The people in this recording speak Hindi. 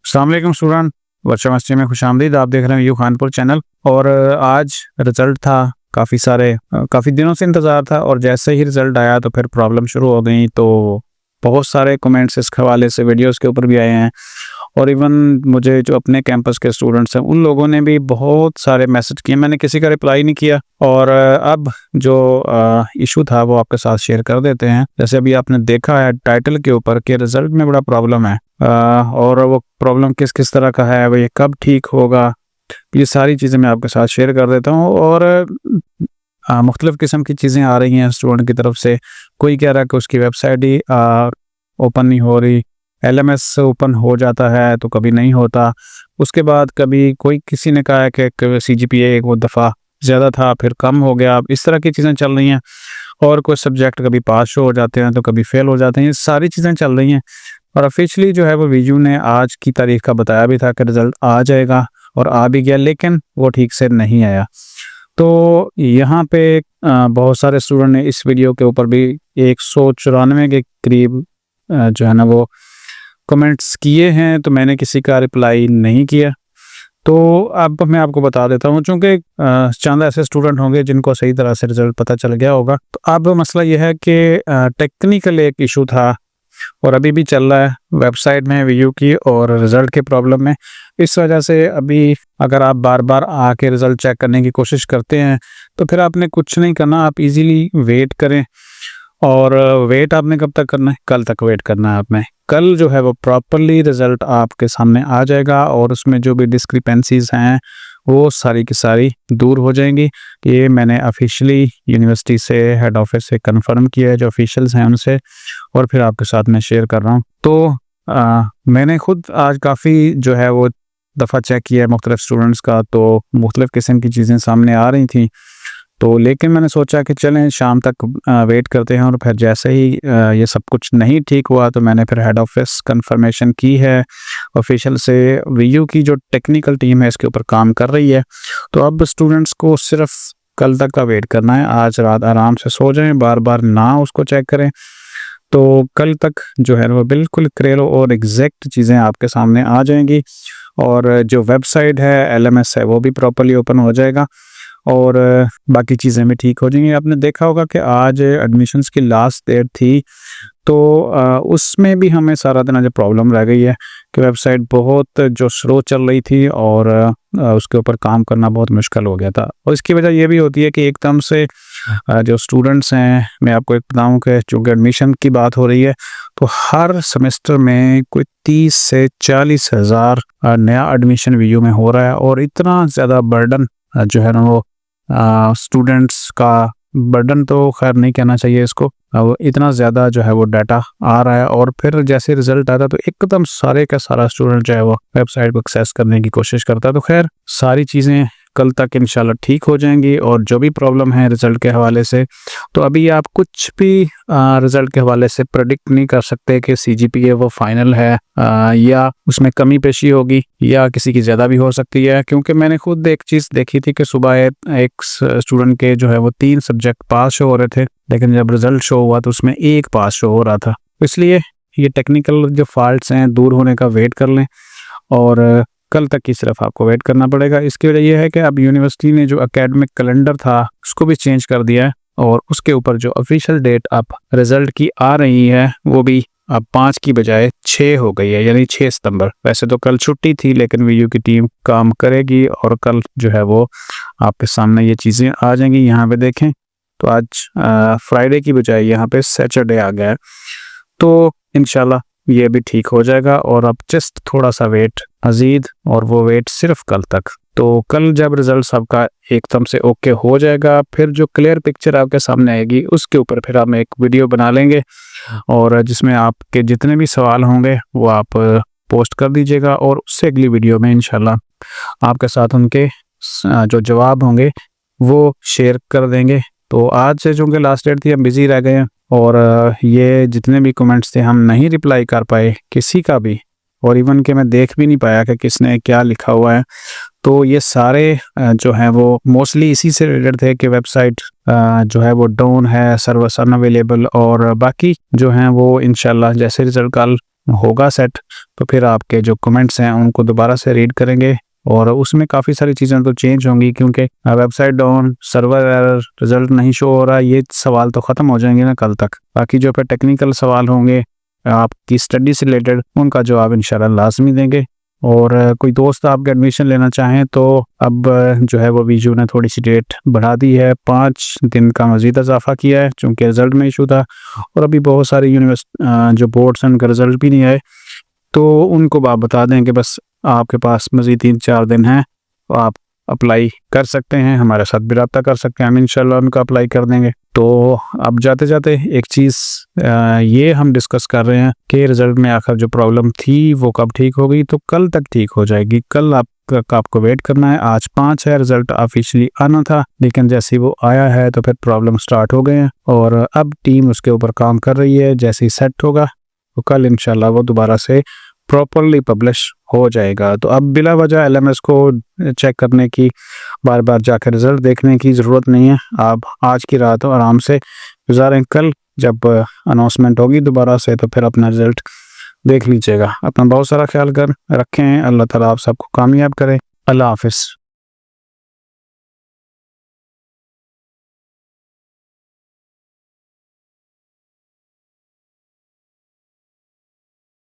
अस्सलाम वालेकुम स्टूडेंट, वर्षा मस्ती में खुशामदीद। आप देख रहे हैं यू खानपुर चैनल। और आज रिज़ल्ट था, काफ़ी दिनों से इंतज़ार था और जैसे ही रिज़ल्ट आया तो फिर प्रॉब्लम शुरू हो गई। तो बहुत सारे कमेंट्स इस हवाले से वीडियोस के ऊपर भी आए हैं और इवन मुझे जो अपने कैंपस के स्टूडेंट्स हैं उन लोगों ने भी बहुत सारे मैसेज किए। मैंने किसी का रिप्लाई नहीं किया और अब जो इशू था वो आपके साथ शेयर कर देते हैं। जैसे अभी आपने देखा है टाइटल के ऊपर कि रिज़ल्ट में बड़ा प्रॉब्लम है और वो प्रॉब्लम किस किस तरह का है, वो ये कब ठीक होगा, ये सारी चीज़ें मैं आपके साथ शेयर कर देता हूँ। और मुख्तलिफ़ किस्म की चीज़ें आ रही हैं स्टूडेंट की तरफ से। कोई कह रहा है कि उसकी वेबसाइट ही ओपन नहीं हो रही, एलएमएस ओपन हो जाता है तो कभी नहीं होता। उसके बाद कभी किसी ने कहा है कि सीजीपीए एक वो दफ़ा ज़्यादा था फिर कम हो गया, इस तरह की चीज़ें चल रही हैं। और कुछ सब्जेक्ट कभी पास हो जाते हैं तो कभी फेल हो जाते हैं, ये सारी चीज़ें चल रही हैं। और ऑफिशियली जो है वो वीयू ने आज की तारीख का बताया भी था कि रिज़ल्ट आ जाएगा और आ भी गया, लेकिन वो ठीक से नहीं आया। तो यहाँ पे बहुत सारे स्टूडेंट ने इस वीडियो के ऊपर भी 194 के करीब जो है ना वो कमेंट्स किए हैं, तो मैंने किसी का रिप्लाई नहीं किया। तो अब मैं आपको बता देता हूँ, चूँकि चंद ऐसे स्टूडेंट होंगे जिनको सही तरह से रिज़ल्ट पता चल गया होगा। तो अब मसला ये है कि टेक्निकल एक इशू था और अभी भी चल रहा है वेबसाइट में वीयू की और रिज़ल्ट के प्रॉब्लम में। इस वजह से अभी अगर आप बार बार आके रिज़ल्ट चेक करने की कोशिश करते हैं तो फिर आपने कुछ नहीं करना, आप इजीली वेट करें। और वेट आपने कब तक करना है? कल तक वेट करना है आपने। कल जो है वो प्रॉपरली रिज़ल्ट आपके सामने आ जाएगा और उसमें जो भी डिस्क्रिपेंसीज़ हैं वो सारी की सारी दूर हो जाएंगी। ये मैंने ऑफिशियली यूनिवर्सिटी से, हेड ऑफिस से कंफर्म किया है, जो ऑफिशियल्स हैं उनसे, और फिर आपके साथ मैं शेयर कर रहा हूँ। तो मैंने खुद आज काफ़ी जो है वो दफ़ा चेक किया है मुख्तलिफ स्टूडेंट्स का, तो मुख्तलिफ किस्म की चीज़ें सामने आ रही थी। तो लेकिन मैंने सोचा कि चलें शाम तक वेट करते हैं और फिर जैसे ही ये सब कुछ नहीं ठीक हुआ तो मैंने फिर हेड ऑफिस कंफर्मेशन की है ऑफिशियल से। वीयू की जो टेक्निकल टीम है इसके ऊपर काम कर रही है। तो अब स्टूडेंट्स को सिर्फ कल तक का वेट करना है। आज रात आराम से सो जाएं, बार बार ना उसको चेक करें। तो कल तक जो है वो बिल्कुल क्लियर और एग्जैक्ट चीज़ें आपके सामने आ जाएंगी और जो वेबसाइट है एलएमएस है वो भी प्रॉपर्ली ओपन हो जाएगा और बाकी चीज़ें भी ठीक हो जाएंगी। आपने देखा होगा कि आज एडमिशन्स की लास्ट डेट थी, तो उसमें भी हमें सारा दिन आज प्रॉब्लम रह गई है कि वेबसाइट बहुत जो स्लो चल रही थी और उसके ऊपर काम करना बहुत मुश्किल हो गया था। और इसकी वजह ये भी होती है कि एकदम से जो स्टूडेंट्स हैं, मैं आपको एक बताऊँ कि चूँकि एडमिशन की बात हो रही है तो हर सेमेस्टर में कोई 30 से 40 हज़ार नया एडमिशन वीयू में हो रहा है और इतना ज़्यादा बर्डन जो है ना वो स्टूडेंट्स का बर्डन तो खैर नहीं कहना चाहिए इसको, वो इतना ज़्यादा जो है वो डाटा आ रहा है और फिर जैसे रिज़ल्ट आता है तो एकदम सारे का सारा स्टूडेंट जो है वो वेबसाइट को एक्सेस करने की कोशिश करता है। तो खैर सारी चीज़ें कल तक इंशाल्लाह ठीक हो जाएंगी और जो भी प्रॉब्लम है रिज़ल्ट के हवाले से, तो अभी आप कुछ भी रिज़ल्ट के हवाले से प्रेडिक्ट नहीं कर सकते कि सीजीपीए वो फाइनल है या उसमें कमी पेशी होगी या किसी की ज़्यादा भी हो सकती है। क्योंकि मैंने खुद एक चीज़ देखी थी कि सुबह एक स्टूडेंट के जो है वो 3 सब्जेक्ट पास हो रहे थे, लेकिन जब रिज़ल्ट शो हुआ तो उसमें 1 पास शो हो रहा था। इसलिए ये टेक्निकल जो फॉल्ट्स हैं दूर होने का वेट कर लें और कल तक की सिर्फ आपको वेट करना पड़ेगा। इसकी वजह यह है कि अब यूनिवर्सिटी ने जो एकेडमिक कैलेंडर था उसको भी चेंज कर दिया है और उसके ऊपर जो ऑफिशियल डेट अब रिज़ल्ट की आ रही है वो भी अब 5 की बजाय 6 हो गई है, यानी 6 सितंबर। वैसे तो कल छुट्टी थी लेकिन वीयू की टीम काम करेगी और कल जो है वो आपके सामने ये चीज़ें आ जाएंगी। यहाँ पे देखें तो आज फ्राइडे की बजाय यहाँ पे सैटरडे आ गया है, तो इंशाल्लाह ये भी ठीक हो जाएगा। और अब जस्ट थोड़ा सा वेट मज़ीद, और वो वेट सिर्फ कल तक। तो कल जब रिज़ल्ट सबका एकदम से ओके हो जाएगा फिर जो क्लियर पिक्चर आपके सामने आएगी उसके ऊपर फिर हम एक वीडियो बना लेंगे और जिसमें आपके जितने भी सवाल होंगे वो आप पोस्ट कर दीजिएगा और उससे अगली वीडियो में इंशाल्लाह आपके साथ उनके जो जवाब होंगे वो शेयर कर देंगे। तो आज से चूँकि लास्ट डेट थी हम बिज़ी रह गए हैं और ये जितने भी कमेंट्स थे हम नहीं रिप्लाई कर पाए किसी का भी, और इवन कि मैं देख भी नहीं पाया कि किसने क्या लिखा हुआ है। तो ये सारे जो हैं वो मोस्टली इसी से रिलेटेड थे कि वेबसाइट जो है वो डाउन है, सर्वर्स अनअवेलेबल, और बाकी जो हैं वो इंशाल्लाह जैसे रिजल्ट कल होगा सेट तो फिर आपके जो कमेंट्स हैं उनको दोबारा से रीड करेंगे और उसमें काफ़ी सारी चीज़ें तो चेंज होंगी क्योंकि website down, server error, result नहीं शो हो रहा, ये सवाल तो ख़त्म हो जाएंगे ना कल तक। बाकी जो फिर टेक्निकल सवाल होंगे आपकी स्टडी से रिलेटेड उनका जवाब इंशाल्लाह लाजमी देंगे। और कोई दोस्त आपके एडमिशन लेना चाहें तो अब जो है वो वीजू ने थोड़ी सी डेट बढ़ा दी है, 5 दिन का मज़ीद इजाफा किया है चूँकि रिज़ल्ट में इशू था और अभी बहुत सारी जो बोर्ड्स हैं उनका रिज़ल्ट भी नहीं आए, तो उनको आप बता दें कि बस आपके पास मज़ीद 3-4 दिन हैं, तो आप अप्लाई कर सकते हैं, हमारे साथ भी रब्ता कर सकते हैं, हम इंशाल्लाह उनका अप्लाई कर देंगे। तो अब जाते-जाते एक चीज़ ये हम डिस्कस कर रहे हैं कि रिज़ल्ट में आखिर जो प्रॉब्लम थी वो कब ठीक होगी, तो कल तक ठीक हो जाएगी। कल आपको वेट करना है। आज 5 है, रिज़ल्ट ऑफिशियली आना था लेकिन जैसे ही वो आया है तो फिर प्रॉब्लम स्टार्ट हो गए हैं और अब टीम उसके ऊपर काम कर रही है। जैसे ही सेट होगा तो कल इंशाल्लाह वो दोबारा से प्रॉपरली पब्लिश हो जाएगा। तो अब बिला वजह एलएमएस को चेक करने की, बार बार जाकर रिज़ल्ट देखने की ज़रूरत नहीं है। आप आज की रात आराम से गुजारें, कल जब अनाउंसमेंट होगी दोबारा से तो फिर अपना रिज़ल्ट देख लीजिएगा। अपना बहुत सारा ख्याल रखें। अल्लाह ताला आप सबको कामयाब करे। अल्लाह हाफ़िज़।